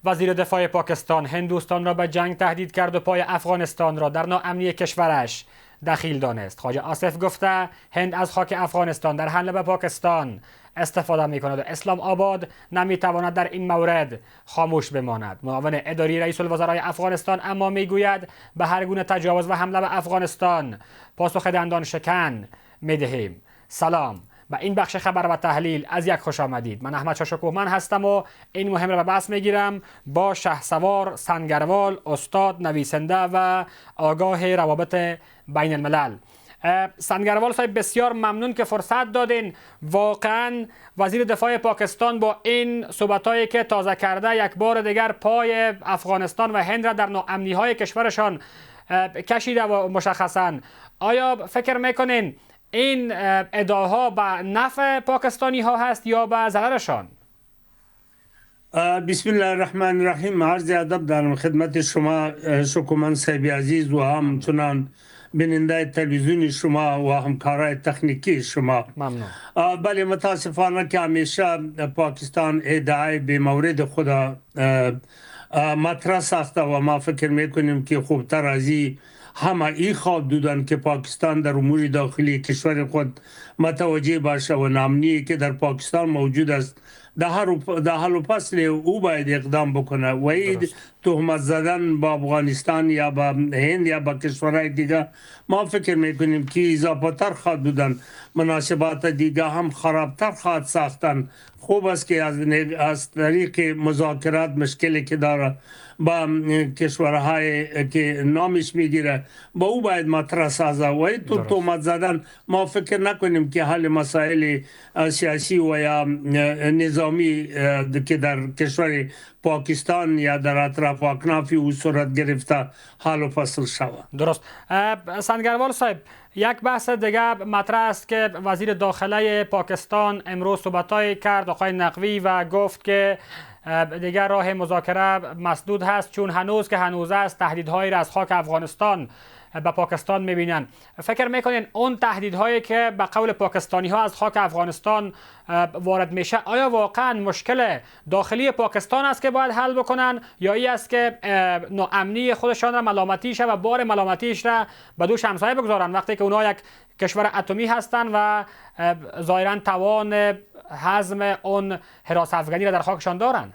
وزیر دفاع پاکستان هندوستان را به جنگ تهدید کرد و پای افغانستان را در ناامنی کشورش دخیل دانست. خواجه آصف گفته هند از خاک افغانستان در حمله به پاکستان استفاده می کند و اسلام آباد نمی تواند در این مورد خاموش بماند. معاون اداری رئیس الوزرای افغانستان اما می گوید به هر گونه تجاوز و حمله به افغانستان پاسخ دندان شکن می دهیم. سلام، به این بخش خبر و تحلیل از یک خوش آمدید. من احمد شاشکوهمن هستم و این مهم را به بحث میگیرم با شهسوار سنگروال، استاد، نویسنده و آگاه روابط بین الملل. سنگروال صاحب، بسیار ممنون که فرصت دادین. واقعا وزیر دفاع پاکستان با این صحبتایی که تازه کرده یک بار دیگر پای افغانستان و هند را در ناامنی های کشورشان کشیده و مشخصا آیا فکر میکنین این ادعاها به نفع پاکستانی ها هست یا به ضررشان؟ بسم الله الرحمن الرحیم. عرض ادب دارم خدمت شما شکومن صاحب عزیز و همچنان بیننده تلویزیون شما و همکارای تکنیکی شما. ممنون. بله، متاسفانه که همیشه پاکستان ادعای به مورد خود مطرح ساخته و ما فکر میکنیم که خوبتر از همه ای خواب دودن که پاکستان در امور داخلی کشور خود متوجه باشه و نامنی که در پاکستان موجود است در حل و فصل او باید اقدام بکنه و این تهمت زدن با افغانستان یا با هند یا با کشورهای دیگه ما فکر میکنیم که اضافه تر خواهد بودن، مناسبات دیگه هم خرابتر خواهد ساختن. خوب است که از طریق مذاکرات مشکلی که داره با کشورهای که نامش میگیره با او باید مطرح سازه و این تهمت زدن ما فکر نکنیم که حل مسائل سیاسی و یا نظامی که در کشور پاکستان یا در اطراف اکنافی او صورت گرفته حل و فصل شود. درست. سنگروال صاحب، یک بحث دیگه مطرح است که وزیر داخله پاکستان امروز صحبتایی کرد، آقای نقوی، و گفت که دیگر راه مذاکره مسدود هست چون هنوز است تهدیدهایی را از خاک افغانستان به پاکستان میبینن. فکر میکنین اون تهدیدهایی که به قول پاکستانی ها از خاک افغانستان وارد میشه آیا واقعا مشکل داخلی پاکستان است که باید حل بکنن یا ای است که ناامنی خودشان را ملامتیش و بار ملامتیش را به دوش همسایه بگذارن وقتی که اونها یک کشور اتمی هستند و ظاهرا توان هضم اون حراس افغانی را در خاکشان دارند؟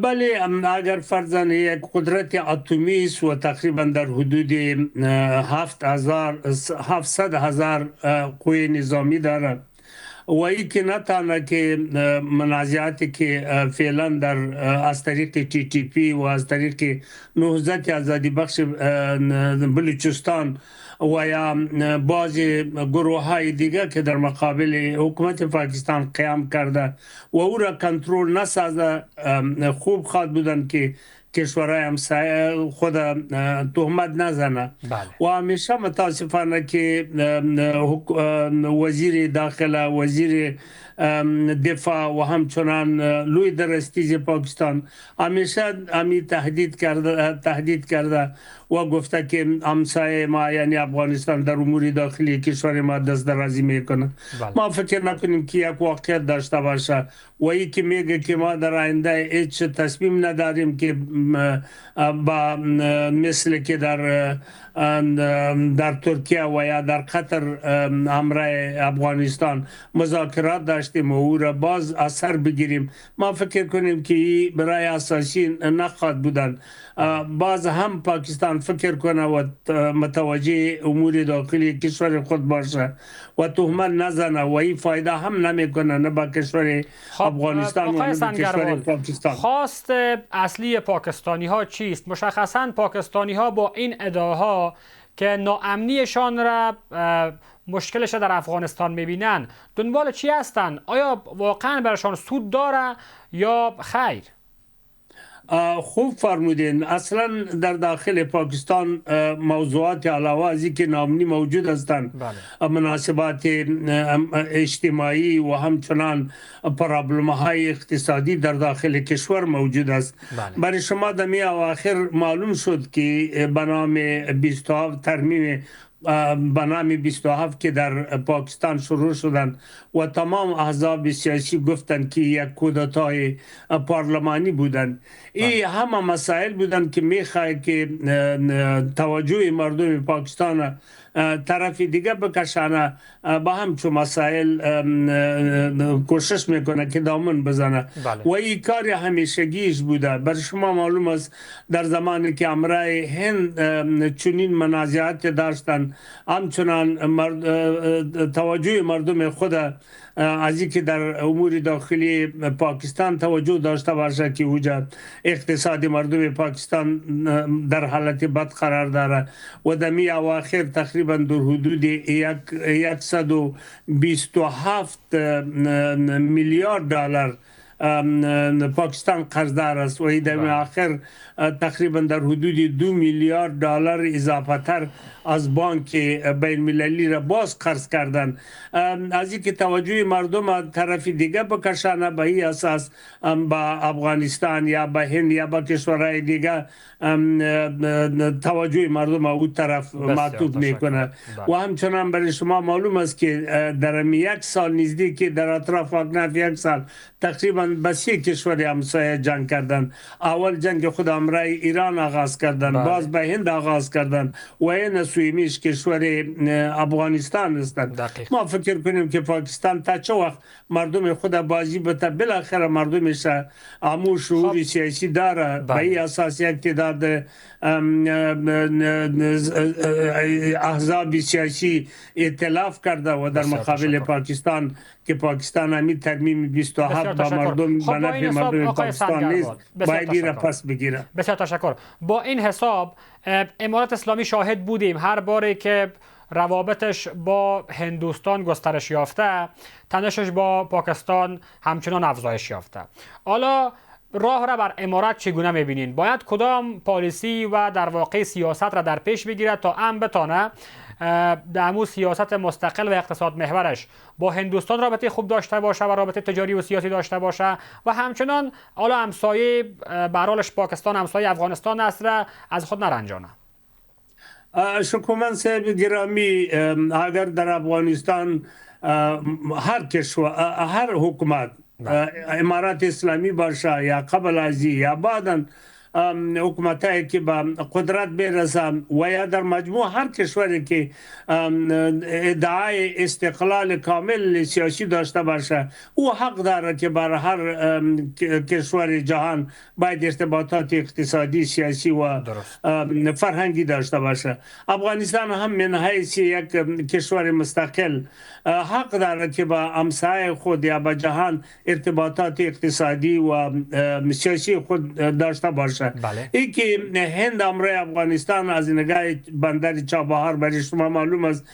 بله، اگر فرضاً یک قدرت اتمی است و تقریبا در حدود 700,000 قوی نظامی دارد و ای که نتانه که منازعاتی که فعلا در از طریق TTP و از طریق نهضت آزادی بخش بلوچستان و یا بعض گروه های دیگه که در مقابل حکومت پاکستان قیام کرده و او را کنترل نسازه، خوب خواد بودن که کشورهای همسایه خود تهمت نزنه. و همیشه متاسفانه که وزیر داخله، وزیر دفاع و همچنان لوی درستیز پاکستان همیشه همی تهدید کرده و گفته که همسایه ما یعنی افغانستان در امور داخلی کشور ما دست درازی میکنه. ما فکر نکنیم که یک واقعیت داشته باشه و ای که میگه که ما در آینده هیچ تصمیم نداریم که با مثل که در ترکیه و یا در قطر همراه افغانستان مذاکرات داشتیم و او را باز اثر بگیریم. ما فکر کنیم که برای اساسی نخواهد بودن. باز هم پاکستان فکر کنه و متوجه امور داخلی کشور خود باشه و تهمت نزنه و این فایده هم نمیکنه نه با کشور افغانستان و نه با کشور پاکستان. خواست اصلی پاکستانی ها چیست؟ مشخصا پاکستانی ها با این ادعاها که ناامنیشان را مشکلش در افغانستان میبینن دنبال چی هستن؟ آیا واقعا برشان سود داره یا خیر؟ خوب فرمودین. اصلا در داخل پاکستان موضوعات علاوه از اینکه ناامنی موجود هستند، مناسبات اجتماعی و همچنان پرابلم های اقتصادی در داخل کشور موجود است. برای شما در می اواخر معلوم شد که به نام 27 ترمیم به نام 27 که در پاکستان شروع شدن و تمام احزاب سیاسی گفتن که یک کودتای پارلمانی بودن. این همه مسائل بودن که میخواد که توجه مردم پاکستان طرف دیگه بکشانه، با همچون مسائل کوشش میکنه که دامن بزنه. و این کار همیشگیش بوده. بر شما معلوم است در زمانی که امرای هند چنین منازعات داشتن، همچنان توجه مردم خود از اینکه در امور داخلی پاکستان توجه داشته باشه که اوجا اقتصاد مردم پاکستان در حالت بد قرار داره و دمی اواخر تقریبا در حدود 127 میلیارد دلار پاکستان قرضدار است و در آخر تقریبا در حدود 2 میلیارد دلار اضافه تر از بانک بین المللی را باز قرض کردن. از اینکه توجه مردم طرف دیگه بکشانه، به این اساس با افغانستان یا به هند یا با کشورهای دیگه توجه مردم او طرف معطوف میکنه. و همچنان برای شما معلوم است که در یک سال نزدیک که در اطراف اکناف یک سال تقریبا به 3 کشور همسایه جنگ کردن. اول جنگ خود امرای ایران آغاز کردن، باز به هند آغاز کردن و این سویمیش کشور افغانستان هستند. ما فکر کنیم که پاکستان تا چه وقت مردم خود بازی بده، بالاخره مردمش امور شعور سیاسی داره. به این اساس یک تعداد احزاب سیاسی ائتلاف کرده و در مقابل پاکستان که پاکستان همین ترمیم 27 با مردم به نفع مردم پاکستان نیست، باید این را پس بگیره. بسیار تشکر. با این حساب امارات اسلامی شاهد بودیم هر باری که روابطش با هندوستان گسترش یافته، تنشش با پاکستان همچنان افزایش یافته. حالا راه را بر امارات چگونه میبینین؟ باید کدام پالیسی و در واقع سیاست را در پیش بگیرد تا ام بتانه دمو سیاست مستقل و اقتصاد محورش با هندوستان رابطه خوب داشته باشه و رابطه تجاری و سیاسی داشته باشه و همچنان حالا همسایه برالش پاکستان، همسایه افغانستان است را از خود نرنجانه. شکومن صاحب گرامی، اگر در افغانستان هر کشور، هر حکومت، امارات اسلامی باشه یا قبل ازی یا بعداً حکومتایی که به قدرت برسن و یا در مجموع هر کشوری که ادعای استقلال کامل سیاسی داشته باشه، او حق داره که بر هر کشور جهان باید ارتباطات اقتصادی، سیاسی و فرهنگی داشته باشه. افغانستان هم من حیث یک کشور مستقل حق داره که با همسایه خود یا با جهان ارتباطات اقتصادی و سیاسی خود داشته باشه. این که هند امروی افغانستان از نگاه بندر چابهار برای شما معلوم است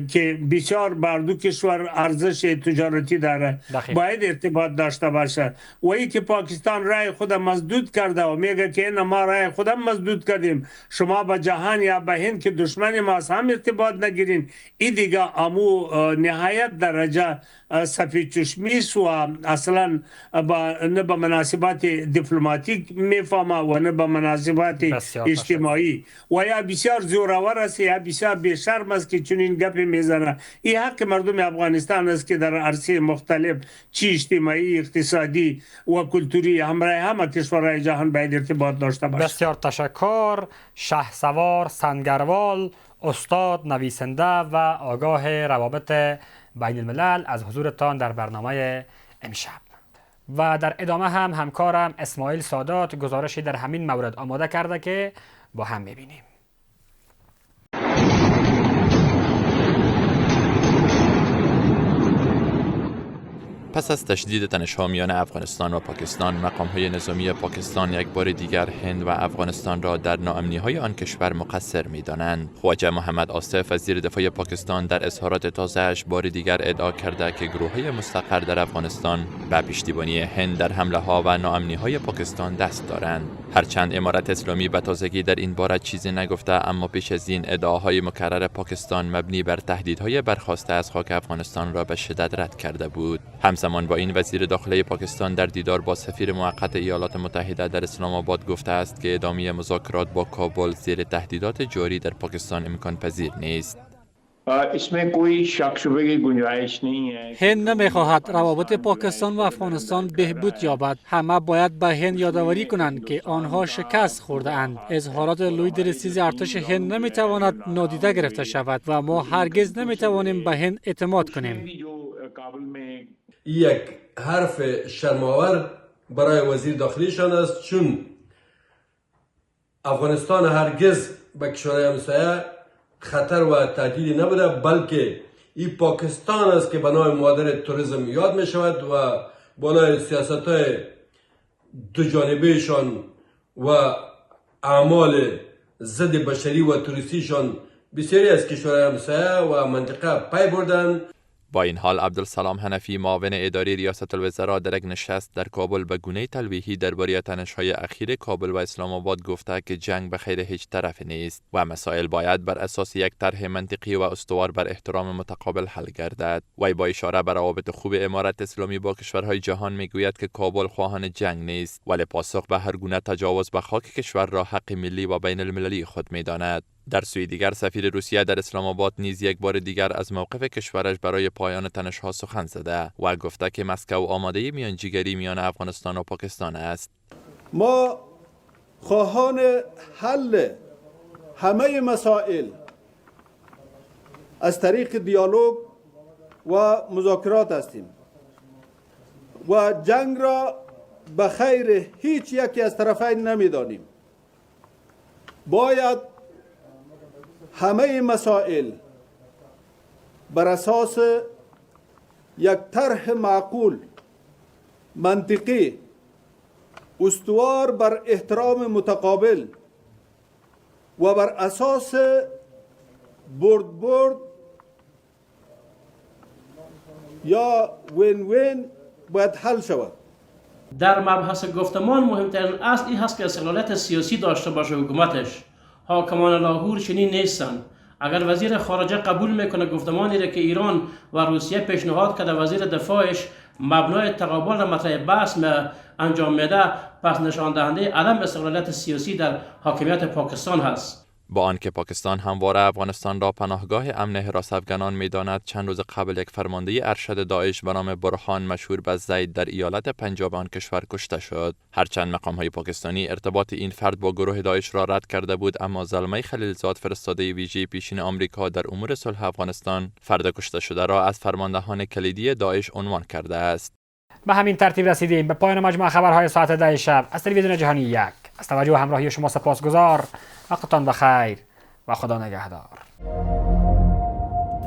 که بسیار بر دو کشور ارزش تجارتی داره، باید ارتباط داشته باشه. و این که پاکستان رای خود مسدود کرده و میگه که این ما رای خودم مسدود کردیم، شما با جهان یا با هند که دشمن ما هم ارتباط نگیرین، این دیگه امو نهایت درجه سفید چشمیست و اصلا نه به مناسبات دیپلماتیک میفهمه و نه به مناسبات اجتماعی و یا بسیار زورآور است یا بسیار بی‌شرم است که چنین گپی میزنه. این حق مردم افغانستان است که در عرصه مختلف چی اجتماعی، اقتصادی و کلتوری همه کشورهای جهان باید ارتباط داشته باشه. بسیار تشکر. شهسوار سنگروال، استاد، نویسنده و آگاه روابط بین الملل، از حضورتان در برنامه امشب. و در ادامه هم همکارم اسماعیل سادات گزارشی در همین مورد آماده کرده که با هم میبینیم. پس از تشدید تنش‌ها میان افغانستان و پاکستان، مقام‌های نظامی پاکستان یک بار دیگر هند و افغانستان را در ناامنی‌های آن کشور مقصر می‌دانند. خواجه محمد آصف وزیر دفاع پاکستان در اظهارات تازه‌اش بار دیگر ادعا کرده که گروه‌های مستقر در افغانستان به پشتیبانی هند در حمله‌ها و ناامنی‌های پاکستان دست دارند. هرچند امارت اسلامی به تازگی در این باره چیزی نگفته، اما پیش از این ادعاهای مکرر پاکستان مبنی بر تهدیدهای برخاسته از خاک افغانستان را به شدت رد کرده بود. همزمان با این وزیر داخلی پاکستان در دیدار با سفیر موقت ایالات متحده در اسلام آباد گفته است که ادامه مذاکرات با کابل زیر تهدیدات جاری در پاکستان امکان پذیر نیست. هند نمیخواهد روابط پاکستان و افغانستان بهبود یابد. همه باید به هند یادآوری کنند که آنها شکست خورده اند. اظهارات لوی درستیز ارتش هند نمیتواند نادیده گرفته شود و ما هرگز نمیتوانیم به هند اعتماد کنیم. یک حرف شرم‌آور برای وزیر داخلیشان است، چون افغانستان هرگز به کشورهای همسایه خطر و تهدیدی نبوده، بلکه این پاکستان است که به نام مادر توریسم یاد می شود و بالای سیاست‌های دو جانبهشان و اعمال ضد بشری و توریستیشان بسیاری از کشورهای همسایه و منطقه پی بردند. با این حال عبدالسلام حنفی معاون اداری ریاست الوزراء در یک نشست در کابل به گونه تلویحی درباره تنش‌های اخیر کابل و اسلام آباد گفته که جنگ به خیر هیچ طرف نیست و مسائل باید بر اساس یک طرح منطقی و استوار بر احترام متقابل حل گردد. وی با اشاره به روابط خوب امارت اسلامی با کشورهای جهان میگوید که کابل خواهان جنگ نیست، ولی پاسخ به هر گونه تجاوز به خاک کشور را حق ملی و بین المللی خود می‌داند. در سوی دیگر سفیر روسیه در اسلام آباد نیز یک بار دیگر از موقف کشورش برای پایان تنش‌ها سخن زده و گفته که مسکو آماده میانجیگری میان افغانستان و پاکستان است. ما خواهان حل همه مسائل از طریق دیالوگ و مذاکرات هستیم و جنگ را به خیر هیچ یکی از طرفین نمی‌دانیم. باید همه مسائل بر اساس یک طرح معقول، منطقی، استوار بر احترام متقابل و بر اساس برد یا وین وین باید حل شود. در مبحث گفتمان مهمترین اصل این هست که استقلالیت سیاسی داشته باشه حکومتش. حاکمان لاهور چنین نیستند. اگر وزیر خارجه قبول میکنه گفتمانی را که ایران و روسیه پیشنهاد کرده وزیر دفاعش مبنای تقابل را مطرح بحث انجام میده، پس نشان دهنده عدم استقلالیت سیاسی در حاکمیت پاکستان هست. با آنکه پاکستان همواره افغانستان را پناهگاه امن حراس افغانان می‌داند، چند روز قبل یک فرمانده ارشد داعش به نام برهان مشهور به زید در ایالت پنجاب آن کشور کشته شد. هرچند مقام‌های پاکستانی ارتباط این فرد با گروه داعش را رد کرده بود، اما زلمه خلیلزاد فرستاده ویژه پیشین آمریکا در امور صلح افغانستان فرد کشته شده را از فرماندهان کلیدی داعش عنوان کرده است. به همین ترتیب رسیدیم به پایان مجموع خبرهای ساعت 10 شب از تلویزیون جهانی 1. از توجه و همراهی شما سپاسگزار. وقتتان بخیر و خدا نگهدار.